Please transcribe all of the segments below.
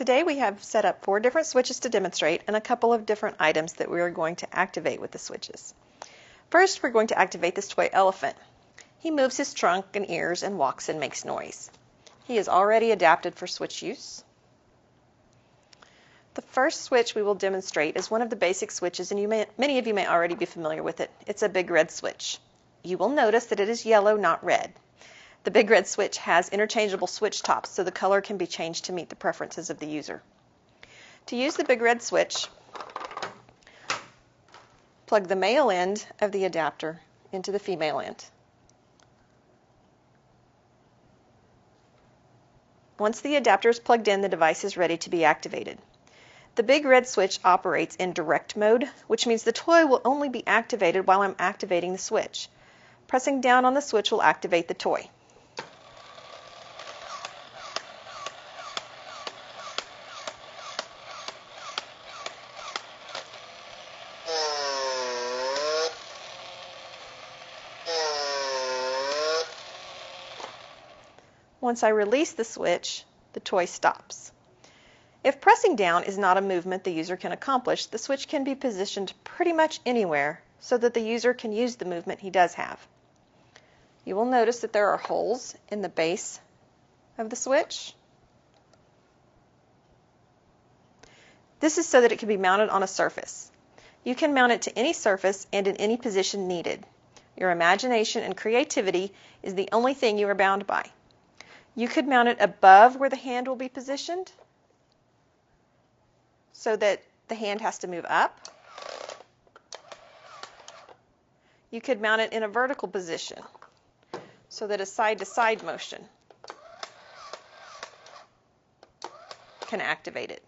Today we have set up 4 different switches to demonstrate and a couple of different items that we are going to activate with the switches. First, we're going to activate this toy elephant. He moves his trunk and ears and walks and makes noise. He is already adapted for switch use. The first switch we will demonstrate is one of the basic switches, and many of you may already be familiar with it. It's a big red switch. You will notice that it is yellow, not red. The big red switch has interchangeable switch tops, so the color can be changed to meet the preferences of the user. To use the big red switch, plug the male end of the adapter into the female end. Once the adapter is plugged in, the device is ready to be activated. The big red switch operates in direct mode, which means the toy will only be activated while I'm activating the switch. Pressing down on the switch will activate the toy. Once I release the switch, the toy stops. If pressing down is not a movement the user can accomplish, the switch can be positioned pretty much anywhere so that the user can use the movement he does have. You will notice that there are holes in the base of the switch. This is so that it can be mounted on a surface. You can mount it to any surface and in any position needed. Your imagination and creativity is the only thing you are bound by. You could mount it above where the hand will be positioned so that the hand has to move up. You could mount it in a vertical position so that a side-to-side motion can activate it.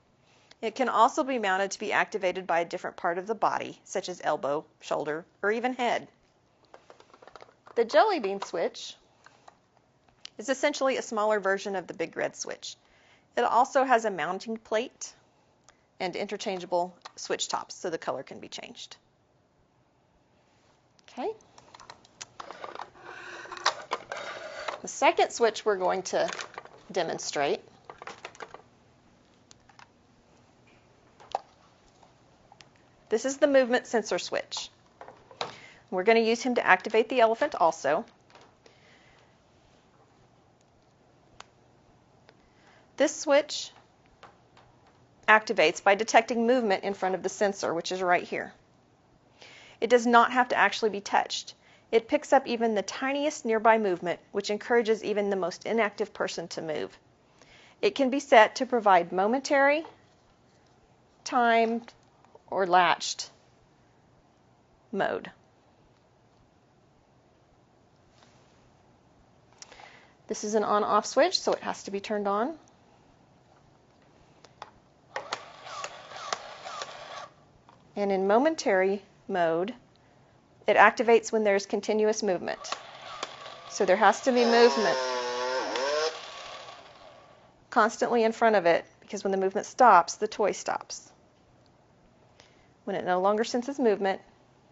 It can also be mounted to be activated by a different part of the body, such as elbow, shoulder, or even head. The jelly bean switch is essentially a smaller version of the big red switch. It also has a mounting plate and interchangeable switch tops, so the color can be changed. Okay. The second switch we're going to demonstrate this is the movement sensor switch. We're going to use him to activate the elephant also. This switch activates by detecting movement in front of the sensor, which is right here. It does not have to actually be touched. It picks up even the tiniest nearby movement, which encourages even the most inactive person to move. It can be set to provide momentary, timed, or latched mode. This is an on-off switch, so it has to be turned on. And in momentary mode, it activates when there's continuous movement. So there has to be movement constantly in front of it, because when the movement stops, the toy stops. When it no longer senses movement,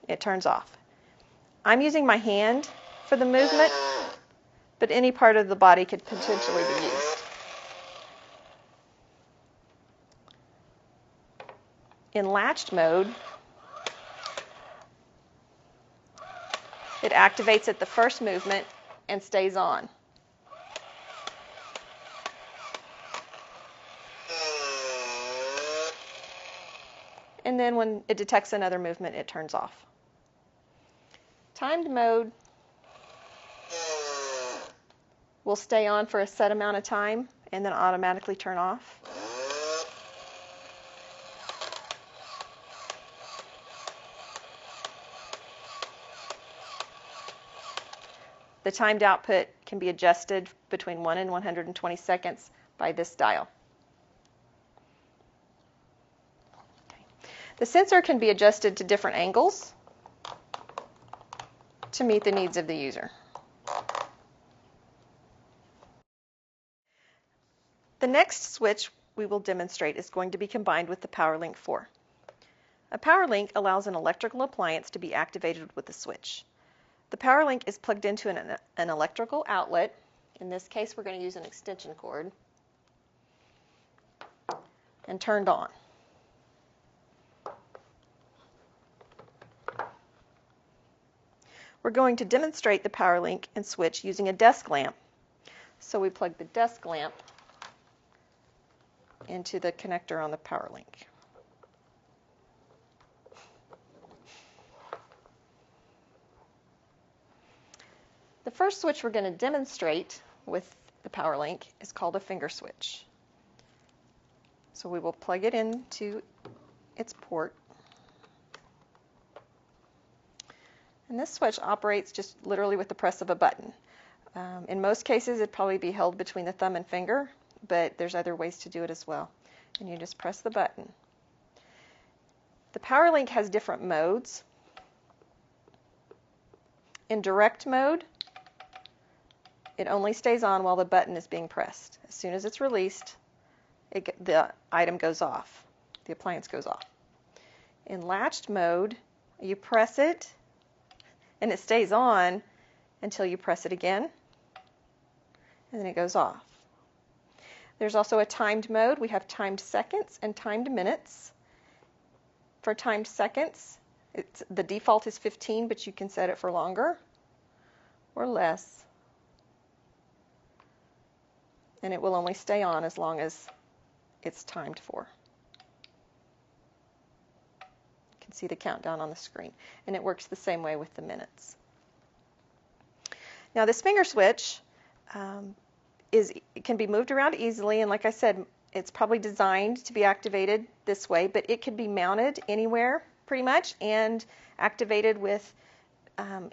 it turns off. I'm using my hand for the movement, but any part of the body could potentially be used. In latched mode, it activates at the first movement and stays on. And then when it detects another movement, it turns off. Timed mode will stay on for a set amount of time and then automatically turn off. The timed output can be adjusted between 1 and 120 seconds by this dial. Okay. The sensor can be adjusted to different angles to meet the needs of the user. The next switch we will demonstrate is going to be combined with the PowerLink 4. A PowerLink allows an electrical appliance to be activated with a switch. The PowerLink is plugged into an electrical outlet. In this case, we're going to use an extension cord. and turned on. We're going to demonstrate the power link and switch using a desk lamp. So we plug the desk lamp into the connector on the power link. The first switch we're going to demonstrate with the power link is called a finger switch. So we will plug it into its port. And this switch operates just literally with the press of a button. In most cases, it'd probably be held between the thumb and finger, but there's other ways to do it as well. And you just press the button. The power link has different modes. In direct mode, it only stays on while the button is being pressed. As soon as it's released, the item goes off. The appliance goes off. In latched mode, you press it, and it stays on until you press it again, and then it goes off. There's also a timed mode. We have timed seconds and timed minutes. For timed seconds, the default is 15, but you can set it for longer or less. And it will only stay on as long as it's timed for. You can see the countdown on the screen. And it works the same way with the minutes. Now this finger switch it can be moved around easily, and like I said, it's probably designed to be activated this way, but it could be mounted anywhere pretty much and activated with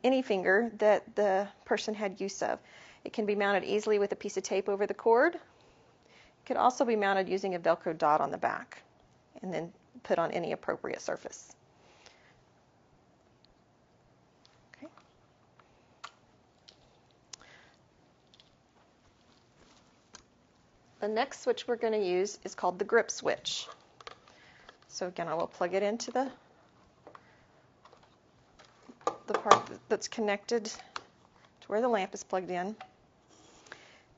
any finger that the person had use of. It can be mounted easily with a piece of tape over the cord. It could also be mounted using a Velcro dot on the back and then put on any appropriate surface. Okay. The next switch we're going to use is called the grip switch. So again, I will plug it into the part that's connected to where the lamp is plugged in.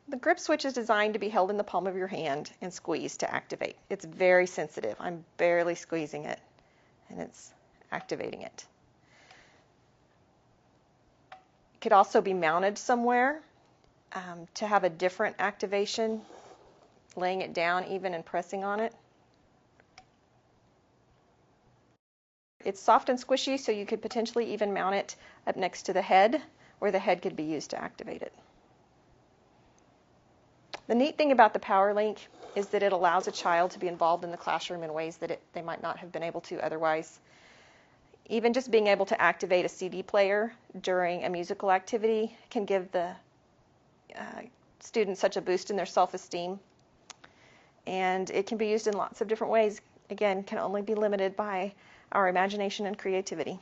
The grip switch is designed to be held in the palm of your hand and squeezed to activate. It's very sensitive. I'm barely squeezing it, and it's activating it. It could also be mounted somewhere to have a different activation, laying it down even and pressing on it. It's soft and squishy, so you could potentially even mount it up next to the head, where the head could be used to activate it. The neat thing about the power link is that it allows a child to be involved in the classroom in ways that they might not have been able to otherwise. Even just being able to activate a CD player during a musical activity can give the students such a boost in their self-esteem. And it can be used in lots of different ways. Again, can only be limited by our imagination and creativity.